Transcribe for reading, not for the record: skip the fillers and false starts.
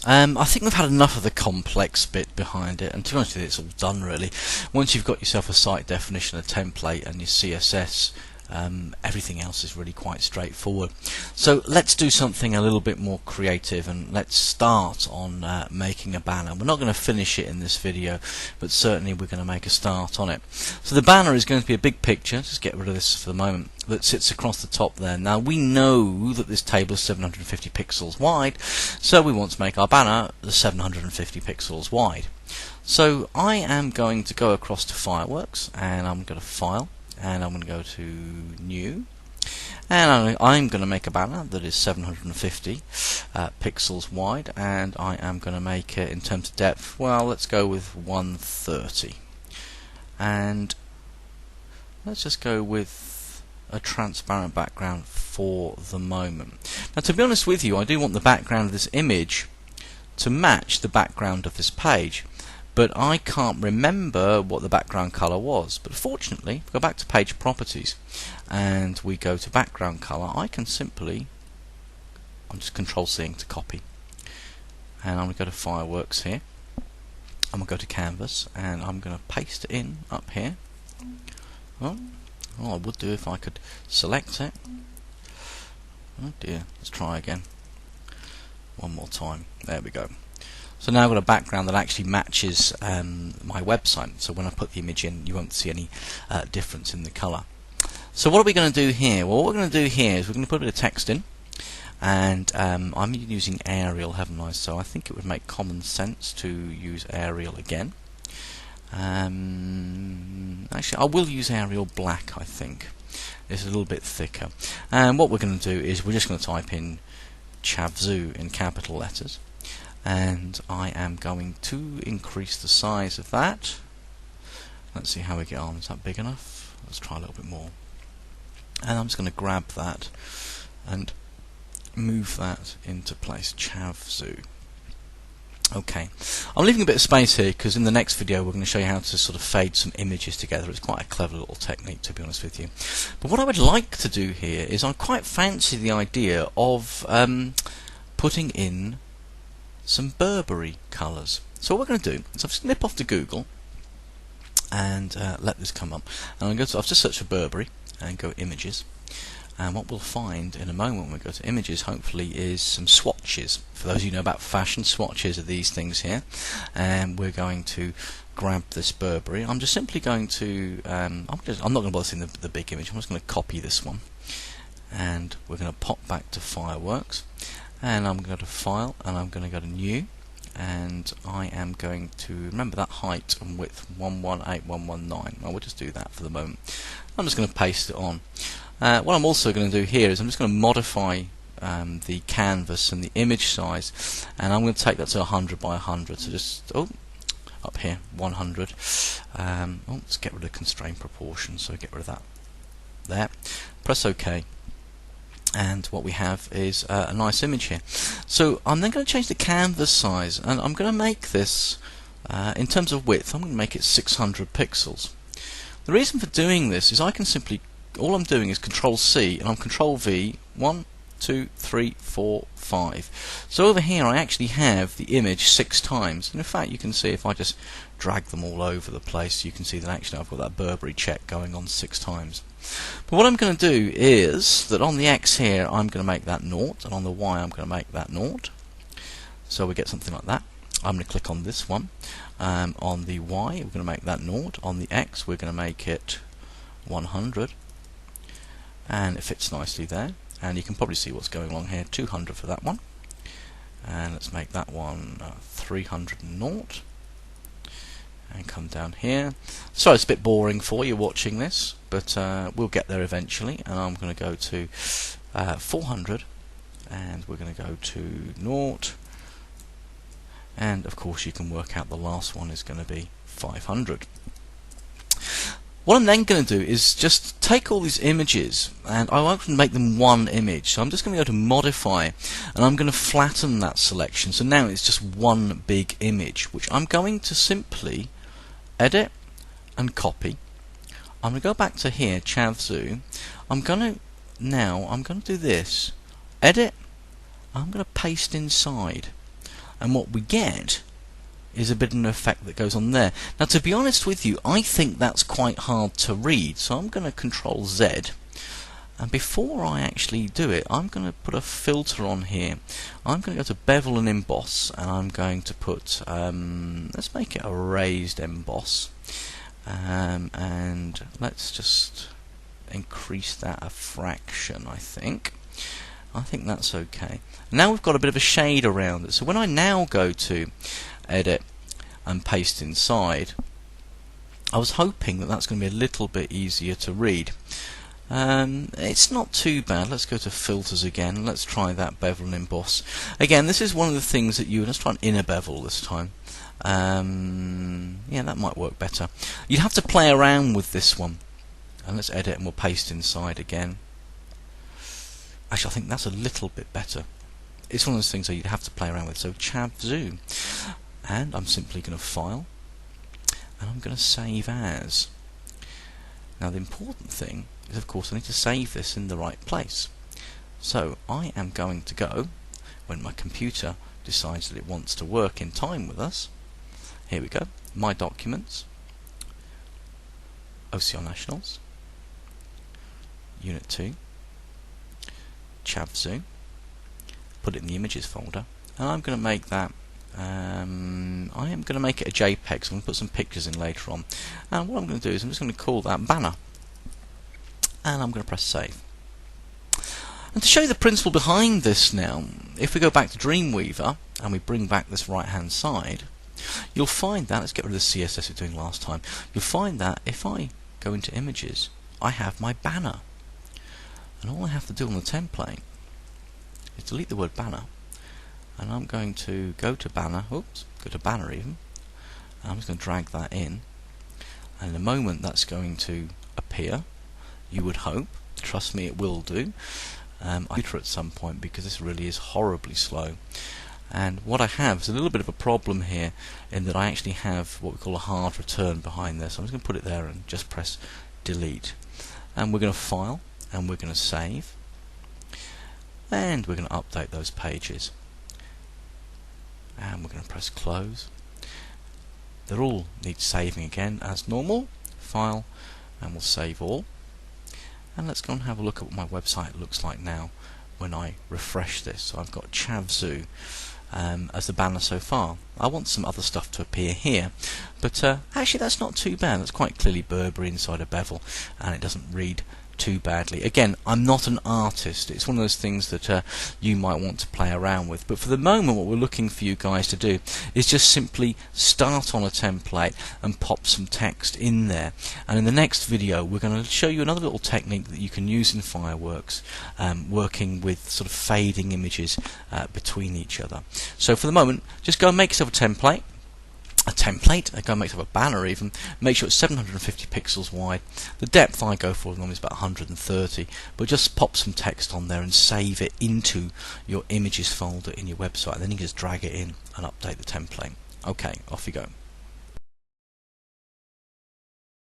I think we've had enough of the complex bit behind it, and to be honest with you, it's all done really. Once you've got yourself a site definition, a template, and your CSS, everything else is really quite straightforward. So let's do something a little bit more creative, and let's start on making a banner. We're not going to finish it in this video, but certainly we're going to make a start on it. So the banner is going to be a big picture, just get rid of this for the moment, that sits across the top there. Now we know that this table is 750 pixels wide, so we want to make our banner 750 pixels wide. So I am going to go across to Fireworks, and I'm going to File, and I'm going to go to New, and I'm going to make a banner that is 750 pixels wide, and I am going to make it in terms of depth, well, let's go with 130, and let's just go with a transparent background for the moment. Now, to be honest with you, I do want the background of this image to match the background of this page, but I can't remember what the background color was. But fortunately, if we go back to page properties and we go to background color, I can simply, I'm just Control-C to copy, and I'm going to go to Fireworks here, I'm going to go to Canvas, and I'm going to paste it in up here. Oh, I would do if I could select it. Oh dear, let's try again. One more time. There we go. So now I've got a background that actually matches my website, so when I put the image in you won't see any difference in the colour. So what are we going to do here? Well, what we're going to do here is we're going to put a bit of text in, and I'm using Arial, haven't I? So I think it would make common sense to use Arial again. Actually, I will use Arial Black, I think. It's a little bit thicker. And what we're going to do is we're just going to type in Chavzu in capital letters, and I am going to increase the size of that. Let's see how we get on. Is that big enough? Let's try a little bit more. And I'm just going to grab that and move that into place. Chavzu. Okay, I'm leaving a bit of space here because in the next video we're going to show you how to sort of fade some images together. It's quite a clever little technique, to be honest with you. But what I would like to do here is I quite fancy the idea of putting in some Burberry colours. So what we're going to do is I've just nip off to Google and let this come up. And I've just searched for Burberry and go images. And what we'll find in a moment when we go to images, hopefully, is some swatches. For those of you who know about fashion, swatches are these things here. And we're going to grab this Burberry. I'm just simply going to, I'm not going to bother seeing the big image. I'm just going to copy this one. And we're going to pop back to Fireworks. And I'm going to go to File, and I'm going to go to New. And I am going to remember that height and width 118119. Well, we'll just do that for the moment. I'm just going to paste it on. What I'm also going to do here is I'm just going to modify the canvas and the image size, and I'm going to take that to 100 by 100. So just up here 100. Let's get rid of constraint proportion. So get rid of that. There. Press OK. And what we have is a nice image here. So I'm then going to change the canvas size, and I'm going to make this in terms of width. I'm going to make it 600 pixels. The reason for doing this is I can simply, all I'm doing is Control-C and I'm Control-V, 1, 2, 3, 4, 5. So over here I actually have the image 6 times, and in fact you can see if I just drag them all over the place, you can see that actually I've got that Burberry check going on 6 times. But what I'm going to do is that on the X here I'm going to make that 0, and on the Y I'm going to make that 0. So we get something like that. I'm going to click on this one. On the Y we're going to make that 0. On the X we're going to make it 100. And it fits nicely there, and you can probably see what's going on here. 200 for that one, and let's make that one 300 and 0, and come down here. So it's a bit boring for you watching this, but we'll get there eventually. And I'm going to go to 400, and we're going to go to 0, and of course you can work out the last one is going to be 500. What I'm then going to do is just take all these images, and I want to make them one image. So I'm just going to go to Modify, and I'm going to flatten that selection. So now it's just one big image, which I'm going to simply edit and copy. I'm going to go back to here, Chavzu. I'm going to do this, edit, I'm going to paste inside. and what we get is a bit of an effect that goes on there. Now, to be honest with you, I think that's quite hard to read, so I'm going to Control Z, and before I actually do it, I'm going to put a filter on here. I'm going to go to Bevel and Emboss, and I'm going to put, let's make it a raised emboss, and let's just increase that a fraction, I think. I think that's okay. Now we've got a bit of a shade around it, so when I now go to Edit and Paste Inside, I was hoping that that's going to be a little bit easier to read. It's not too bad. Let's go to Filters again. Let's try that Bevel and Emboss. Again, this is one of the things that let's try an inner bevel this time. Yeah, that might work better. You'd have to play around with this one. And let's edit and we'll paste inside again. Actually, I think that's a little bit better. It's one of those things that you'd have to play around with. So Chav and I'm simply going to File, and I'm going to Save As. Now the important thing is, of course, I need to save this in the right place. So I am going to go, when my computer decides that it wants to work in time with us, here we go, My Documents, OCR Nationals, Unit 2, Chav, put it in the Images folder, and I'm going to make that I am going to make it a JPEG, so I'm going to put some pictures in later on. And what I'm going to do is I'm just going to call that Banner, and I'm going to press Save. And to show you the principle behind this now, if we go back to Dreamweaver and we bring back this right hand side, you'll find that, let's get rid of the CSS we were doing last time, you'll find that if I go into Images, I have my banner. And all I have to do on the template is delete the word banner, and I'm going to go to banner, go to banner even, and I'm just going to drag that in, and in a moment that's going to appear, you would hope. Trust me, it will do. I'll at some point because this really is horribly slow. And what I have is a little bit of a problem here in that I actually have what we call a hard return behind there. So I'm just going to put it there and just press delete. And we're going to File, and we're going to Save, and we're going to update those pages. And we're going to press Close. They all need saving again as normal. File, and we'll save all. And let's go and have a look at what my website looks like now when I refresh this. So I've got Chav as the banner so far. I want some other stuff to appear here, but actually that's not too bad. That's quite clearly Burberry inside a bevel, and it doesn't read too badly. Again, I'm not an artist. It's one of those things that you might want to play around with, but for the moment what we're looking for you guys to do is just simply start on a template and pop some text in there. And in the next video we're going to show you another little technique that you can use in Fireworks, working with sort of fading images between each other. So for the moment, just go and make yourself a template, go and make yourself a banner even, make sure it's 750 pixels wide. The depth I go for normally is about 130, but just pop some text on there and save it into your images folder in your website, and then you can just drag it in and update the template. Okay, off you go.